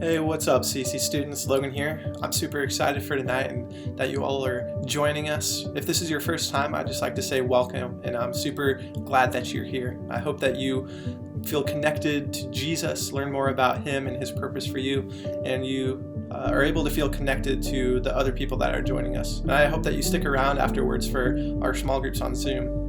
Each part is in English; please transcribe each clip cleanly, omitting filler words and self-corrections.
Hey, what's up, CC students? Logan here. I'm super excited for tonight and that you all are joining us. If this is your first time, I'd just like to say welcome, and I'm super glad that you're here. I hope that you feel connected to Jesus, learn more about Him and His purpose for you, and you are able to feel connected to the other people that are joining us. And I hope that you stick around afterwards for our small groups on Zoom.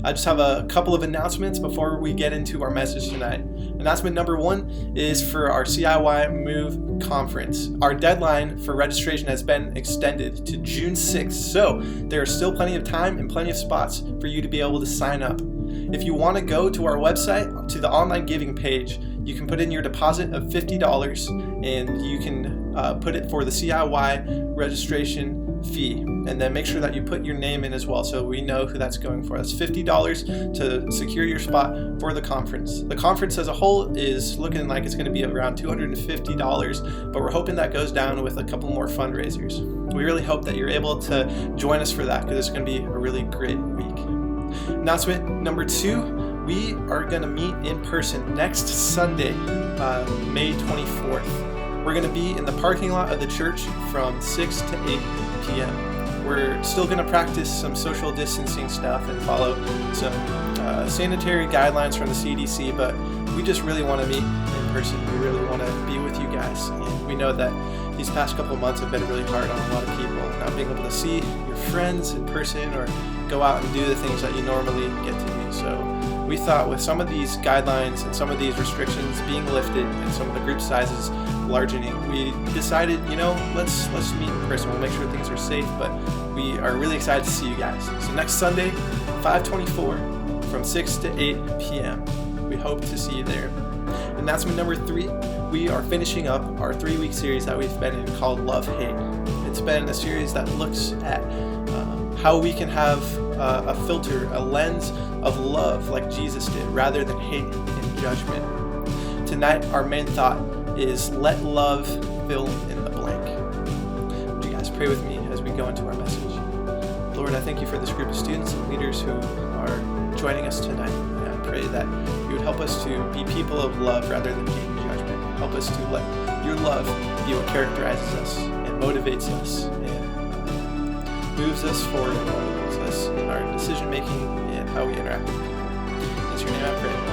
I just have a couple of announcements before we get into our message tonight. Announcement number one is for our CIY Move conference. Our deadline for registration has been extended to June 6th, so there is still plenty of time and plenty of spots for you to be able to sign up. If you want to go to our website, to the online giving page, you can put in your deposit of $50 and you can put it for the CIY registration fee, and then make sure that you put your name in as well so we know who that's going for. That's $50 to secure your spot for the conference. The conference as a whole is looking like it's going to be around $250, but we're hoping that goes down with a couple more fundraisers. We really hope that you're able to join us for that because it's going to be a really great week. Announcement number two, we are going to meet in person next Sunday, May 24th. We're going to be in the parking lot of the church from 6 to 8 p.m. We're still going to practice some social distancing stuff and follow some sanitary guidelines from the CDC, but we just really want to meet in person. We really want to be with you guys. And we know that these past couple of months have been really hard on a lot of people. Not being able to see your friends in person or go out and do the things that you normally get to do. So we thought with some of these guidelines and some of these restrictions being lifted and some of the group sizes largening, we decided, let's meet in person. We'll make sure things are safe, but we are really excited to see you guys. So next Sunday, 5/24, from 6 to 8 p.m. We hope to see you there. Announcement number three, we are finishing up our 3-week series that we've been in called Love Hate. It's been a series that looks at how we can have a filter, a lens of love like Jesus did, rather than hate and judgment. Tonight, our main thought is let love fill in the blank. Would you guys pray with me as we go into our message? Lord, I thank you for this group of students and leaders who are joining us tonight. And I pray that you would help us to be people of love rather than hate and judgment. Help us to let your love be what characterizes us and motivates us and moves us forward and motivates us in our decision making and how we interact with people. In your name I pray.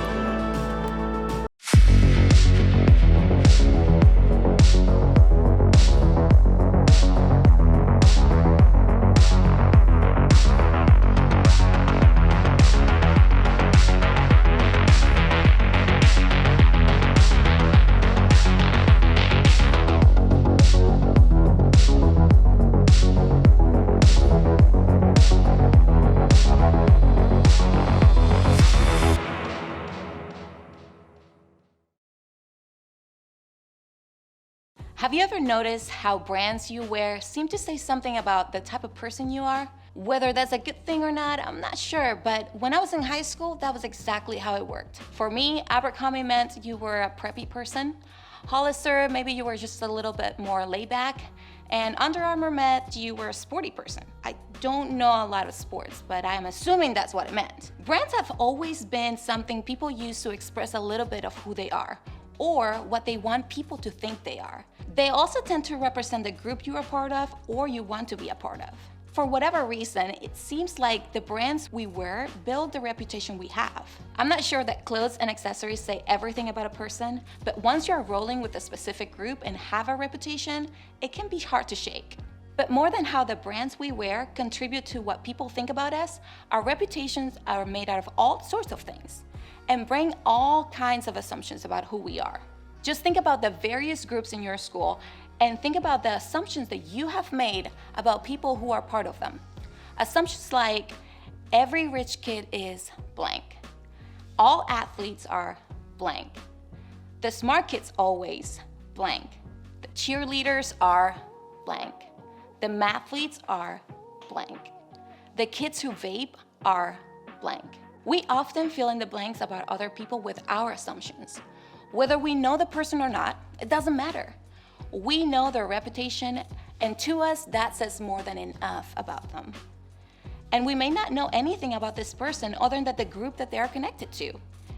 Have you ever noticed how brands you wear seem to say something about the type of person you are? Whether that's a good thing or not, I'm not sure, but when I was in high school, that was exactly how it worked. For me, Abercrombie meant you were a preppy person. Hollister, maybe you were just a little bit more laid back. And Under Armour meant you were a sporty person. I don't know a lot of sports, but I'm assuming that's what it meant. Brands have always been something people use to express a little bit of who they are, or what they want people to think they are. They also tend to represent the group you are part of or you want to be a part of. For whatever reason, it seems like the brands we wear build the reputation we have. I'm not sure that clothes and accessories say everything about a person, but once you're rolling with a specific group and have a reputation, it can be hard to shake. But more than how the brands we wear contribute to what people think about us, our reputations are made out of all sorts of things and bring all kinds of assumptions about who we are. Just think about the various groups in your school and think about the assumptions that you have made about people who are part of them. Assumptions like, every rich kid is blank. All athletes are blank. The smart kids always blank. The cheerleaders are blank. The mathletes are blank. The kids who vape are blank. We often fill in the blanks about other people with our assumptions. Whether we know the person or not, it doesn't matter. We know their reputation, and to us, that says more than enough about them. And we may not know anything about this person other than the group that they are connected to.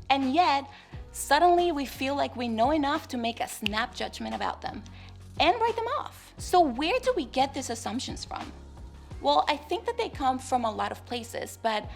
And yet, Suddenly, we feel like we know enough to make a snap judgment about them and write them off. So where do we get these assumptions from? Well, I think that they come from a lot of places, but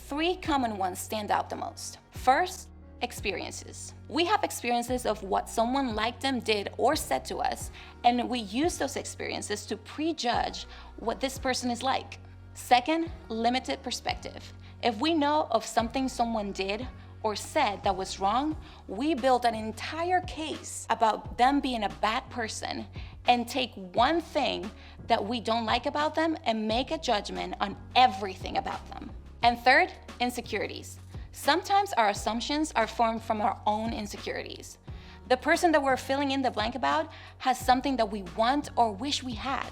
3 common ones stand out the most. First, experiences. We have experiences of what someone like them did or said to us, and we use those experiences to prejudge what this person is like. Second, limited perspective. If we know of something someone did or said that was wrong, we build an entire case about them being a bad person and take one thing that we don't like about them and make a judgment on everything about them. And third, insecurities. Sometimes our assumptions are formed from our own insecurities. The person that we're filling in the blank about has something that we want or wish we had.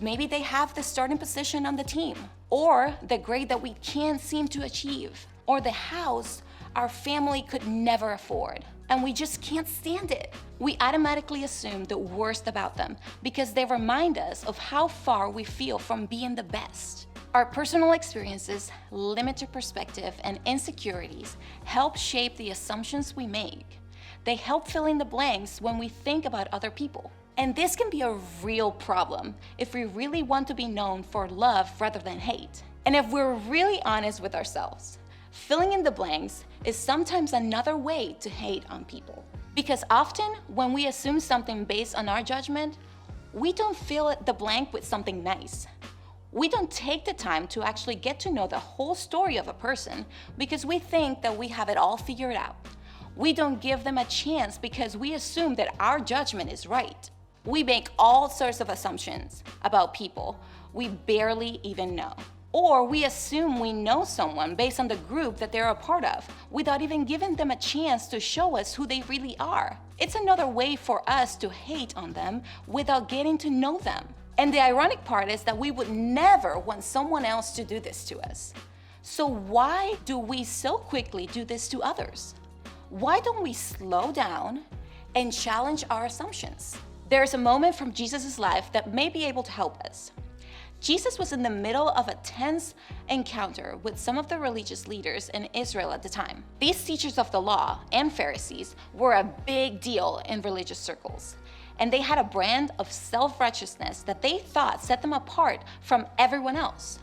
Maybe they have the starting position on the team, or the grade that we can't seem to achieve, or the house our family could never afford, and we just can't stand it. We automatically assume the worst about them because they remind us of how far we feel from being the best. Our personal experiences, limited perspective, and insecurities help shape the assumptions we make. They help fill in the blanks when we think about other people. And this can be a real problem if we really want to be known for love rather than hate. And if we're really honest with ourselves, filling in the blanks is sometimes another way to hate on people. Because often when we assume something based on our judgment, we don't fill the blank with something nice. We don't take the time to actually get to know the whole story of a person because we think that we have it all figured out. We don't give them a chance because we assume that our judgment is right. We make all sorts of assumptions about people we barely even know. Or we assume we know someone based on the group that they're a part of without even giving them a chance to show us who they really are. It's another way for us to hate on them without getting to know them. And the ironic part is that we would never want someone else to do this to us. So why do we so quickly do this to others? Why don't we slow down and challenge our assumptions? There's a moment from Jesus' life that may be able to help us. Jesus was in the middle of a tense encounter with some of the religious leaders in Israel at the time. These teachers of the law and Pharisees were a big deal in religious circles, and they had a brand of self-righteousness that they thought set them apart from everyone else.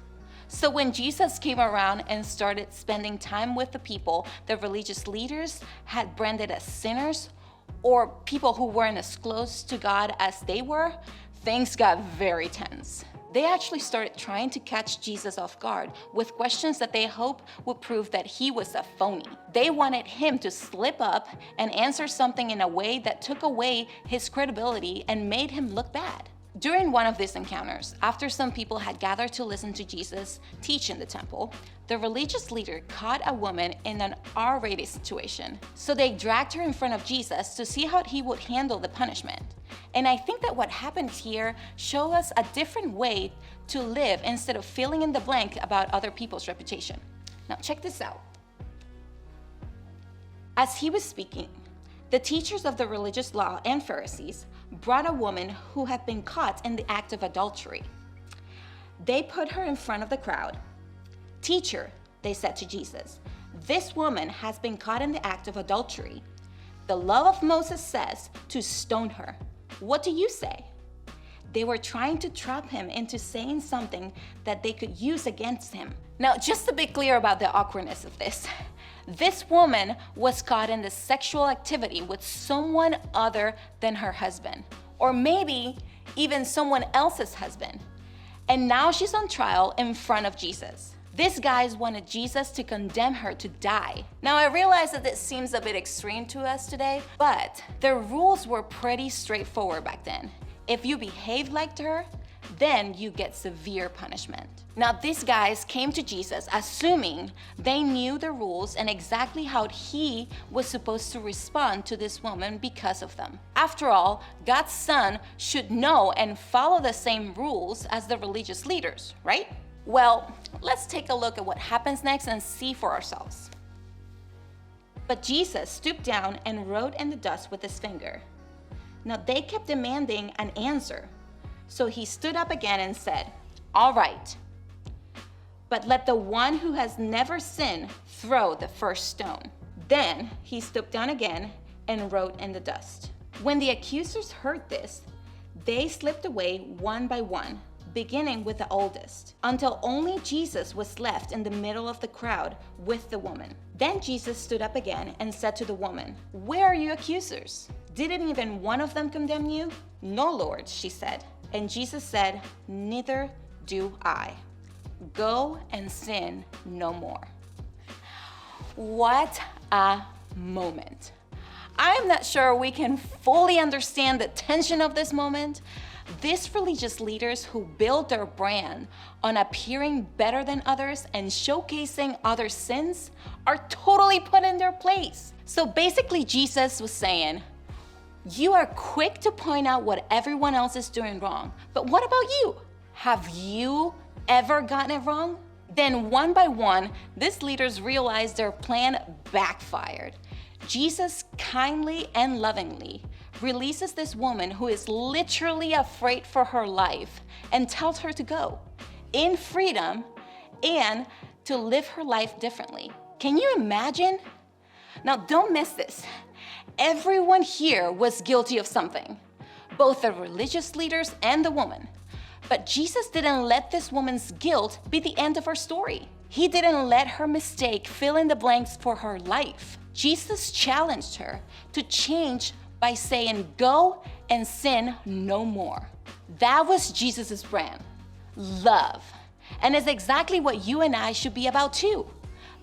So when Jesus came around and started spending time with the people the religious leaders had branded as sinners, or people who weren't as close to God as they were, things got very tense. They actually started trying to catch Jesus off guard with questions that they hoped would prove that he was a phony. They wanted him to slip up and answer something in a way that took away his credibility and made him look bad. During one of these encounters, after some people had gathered to listen to Jesus teach in the temple, the religious leader caught a woman in an R-rated situation. So they dragged her in front of Jesus to see how he would handle the punishment. And I think that what happened here showed us a different way to live instead of filling in the blank about other people's reputation. Now check this out. As he was speaking, the teachers of the religious law and Pharisees brought a woman who had been caught in the act of adultery. They put her in front of the crowd. "Teacher," they said to Jesus, "this woman has been caught in the act of adultery. The law of Moses says to stone her. What do you say?" They were trying to trap him into saying something that they could use against him. Now, just to be clear about the awkwardness of this woman was caught in the sexual activity with someone other than her husband, or maybe even someone else's husband. And now she's on trial in front of Jesus. These guys wanted Jesus to condemn her to die. Now, I realize that this seems a bit extreme to us today, but the rules were pretty straightforward back then. If you behaved like her, then you get severe punishment. Now, these guys came to Jesus assuming they knew the rules and exactly how he was supposed to respond to this woman because of them. After all, God's son should know and follow the same rules as the religious leaders, right? Well, let's take a look at what happens next and see for ourselves. But Jesus stooped down and wrote in the dust with his finger. Now, they kept demanding an answer. So he stood up again and said, "All right, but let the one who has never sinned throw the first stone." Then he stooped down again and wrote in the dust. When the accusers heard this, they slipped away one by one, beginning with the oldest, until only Jesus was left in the middle of the crowd with the woman. Then Jesus stood up again and said to the woman, "Where are your accusers? Didn't even one of them condemn you?" "No, Lord," she said. And Jesus said, "Neither do I. Go and sin no more." What a moment. I'm not sure we can fully understand the tension of this moment. These religious leaders who build their brand on appearing better than others and showcasing other sins are totally put in their place. So basically, Jesus was saying, you are quick to point out what everyone else is doing wrong, but what about you? Have you ever gotten it wrong? Then one by one, these leaders realized their plan backfired. Jesus kindly and lovingly releases this woman who is literally afraid for her life and tells her to go in freedom and to live her life differently. Can you imagine? Now, don't miss this. Everyone here was guilty of something, both the religious leaders and the woman. But Jesus didn't let this woman's guilt be the end of her story. He didn't let her mistake fill in the blanks for her life. Jesus challenged her to change by saying, "Go and sin no more." That was Jesus' brand, love. And it's exactly what you and I should be about too.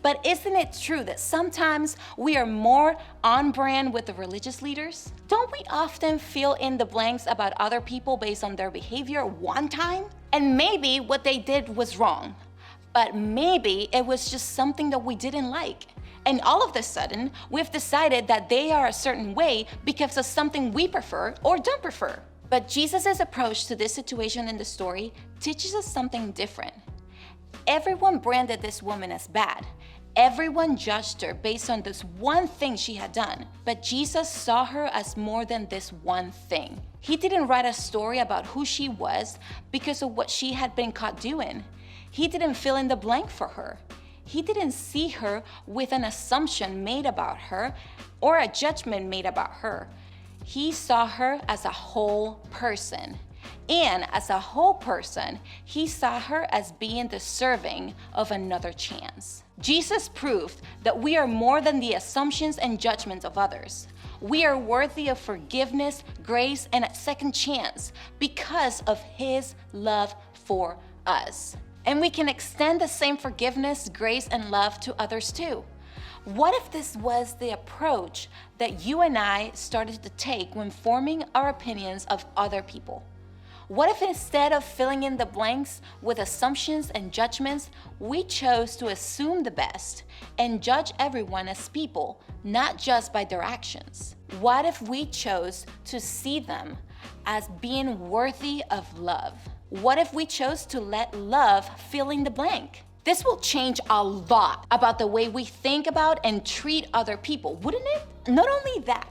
But isn't it true that sometimes we are more on brand with the religious leaders? Don't we often fill in the blanks about other people based on their behavior one time? And maybe what they did was wrong, but maybe it was just something that we didn't like. And all of a sudden, we've decided that they are a certain way because of something we prefer or don't prefer. But Jesus' approach to this situation in the story teaches us something different. Everyone branded this woman as bad. Everyone judged her based on this one thing she had done. But Jesus saw her as more than this one thing. He didn't write a story about who she was because of what she had been caught doing. He didn't fill in the blank for her. He didn't see her with an assumption made about her or a judgment made about her. He saw her as a whole person. And as a whole person, he saw her as being deserving of another chance. Jesus proved that we are more than the assumptions and judgments of others. We are worthy of forgiveness, grace, and a second chance because of his love for us. And we can extend the same forgiveness, grace, and love to others too. What if this was the approach that you and I started to take when forming our opinions of other people? What if instead of filling in the blanks with assumptions and judgments, we chose to assume the best and judge everyone as people, not just by their actions? What if we chose to see them as being worthy of love? What if we chose to let love fill in the blank? This will change a lot about the way we think about and treat other people, wouldn't it? Not only that,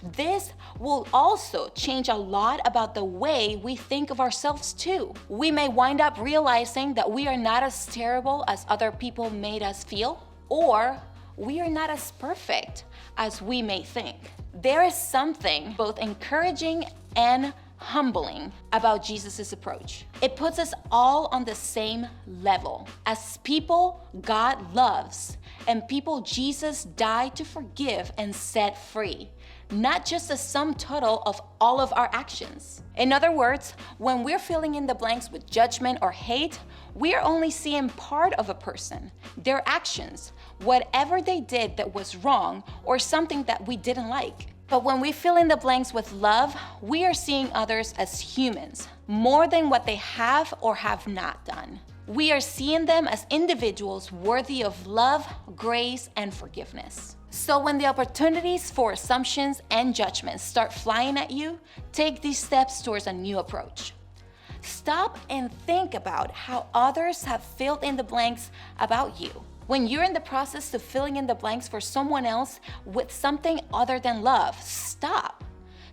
this will also change a lot about the way we think of ourselves too. We may wind up realizing that we are not as terrible as other people made us feel, or we are not as perfect as we may think. There is something both encouraging and humbling about Jesus' approach. It puts us all on the same level. As people God loves and people Jesus died to forgive and set free, not just a sum total of all of our actions. In other words, when we're filling in the blanks with judgment or hate, we are only seeing part of a person, their actions, whatever they did that was wrong or something that we didn't like. But when we fill in the blanks with love, we are seeing others as humans, more than what they have or have not done. We are seeing them as individuals worthy of love, grace, and forgiveness. So when the opportunities for assumptions and judgments start flying at you, take these steps towards a new approach. Stop and think about how others have filled in the blanks about you. When you're in the process of filling in the blanks for someone else with something other than love, stop.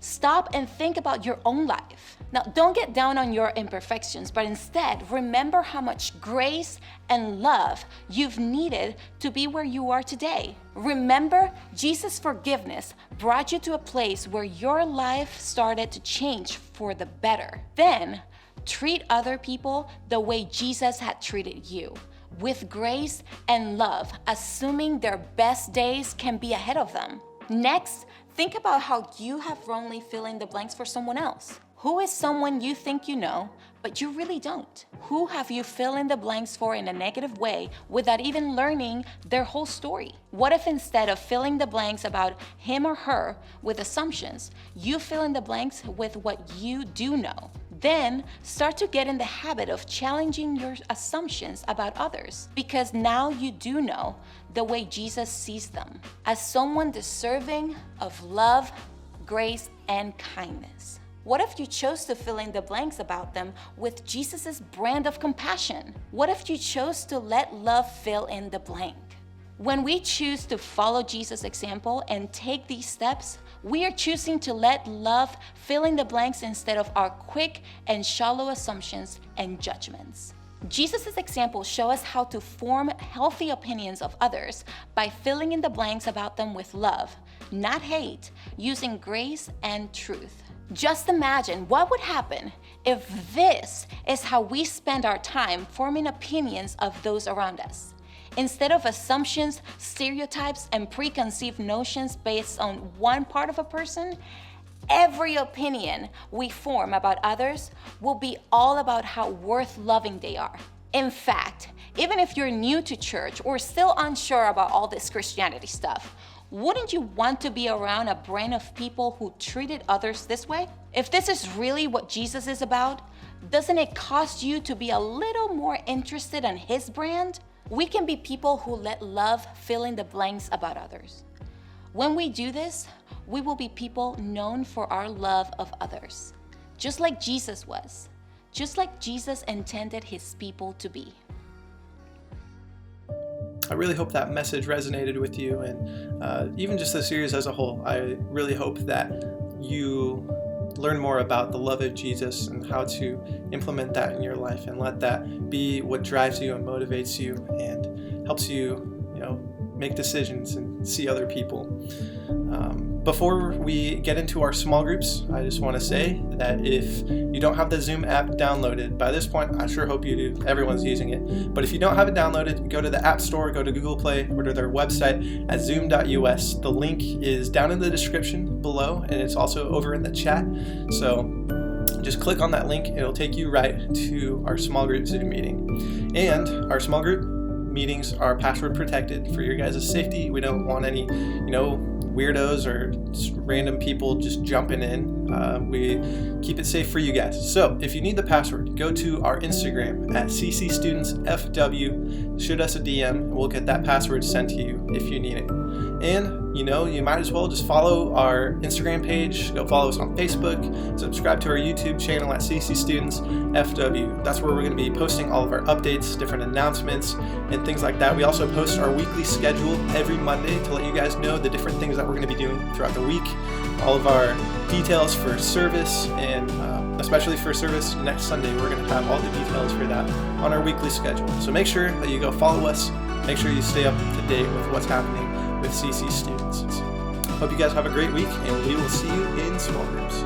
Stop and think about your own life. Now, don't get down on your imperfections, but instead remember how much grace and love you've needed to be where you are today. Remember, Jesus' forgiveness brought you to a place where your life started to change for the better. Then, treat other people the way Jesus had treated you, with grace and love, assuming their best days can be ahead of them. Next, think about how you have wrongly filled in the blanks for someone else. Who is someone you think you know, but you really don't? Who have you filled in the blanks for in a negative way without even learning their whole story? What if instead of filling the blanks about him or her with assumptions, you fill in the blanks with what you do know? Then start to get in the habit of challenging your assumptions about others, because now you do know the way Jesus sees them, as someone deserving of love, grace, and kindness. What if you chose to fill in the blanks about them with Jesus' brand of compassion? What if you chose to let love fill in the blank? When we choose to follow Jesus' example and take these steps, we are choosing to let love fill in the blanks instead of our quick and shallow assumptions and judgments. Jesus' example shows us how to form healthy opinions of others by filling in the blanks about them with love, not hate, using grace and truth. Just imagine what would happen if this is how we spend our time forming opinions of those around us. Instead of assumptions, stereotypes, and preconceived notions based on one part of a person, every opinion we form about others will be all about how worth loving they are. In fact, even if you're new to church or still unsure about all this Christianity stuff, wouldn't you want to be around a brand of people who treated others this way? If this is really what Jesus is about, doesn't it cost you to be a little more interested in his brand? We can be people who let love fill in the blanks about others. When we do this, we will be people known for our love of others, just like Jesus was, just like Jesus intended his people to be. I really hope that message resonated with you, and even just the series as a whole. I really hope that you learn more about the love of Jesus and how to implement that in your life, and let that be what drives you and motivates you and helps you, make decisions and see other people. Before we get into our small groups, I just want to say that if you don't have the Zoom app downloaded, by this point, I sure hope you do. Everyone's using it. But if you don't have it downloaded, go to the App Store, go to Google Play, or to their website at zoom.us. The link is down in the description below, and it's also over in the chat. So just click on that link. It'll take you right to our small group Zoom meeting. And our small group meetings are password protected for your guys' safety. We don't want any, weirdos or random people just jumping in. We keep it safe for you guys. So if you need the password, go to our Instagram at CCStudentsFW, shoot us a DM, and we'll get that password sent to you if you need it. And you might as well just follow our Instagram page, go follow us on Facebook, subscribe to our YouTube channel at CCStudentsFW. That's where we're going to be posting all of our updates, different announcements, and things like that. We also post our weekly schedule every Monday to let you guys know the different things that we're going to be doing throughout the week, all of our details for service, and especially for service next Sunday, we're going to have all the details for that on our weekly schedule. So make sure that you go follow us, make sure you stay up to date with what's happening with CC Students. Hope you guys have a great week, and we will see you in small groups.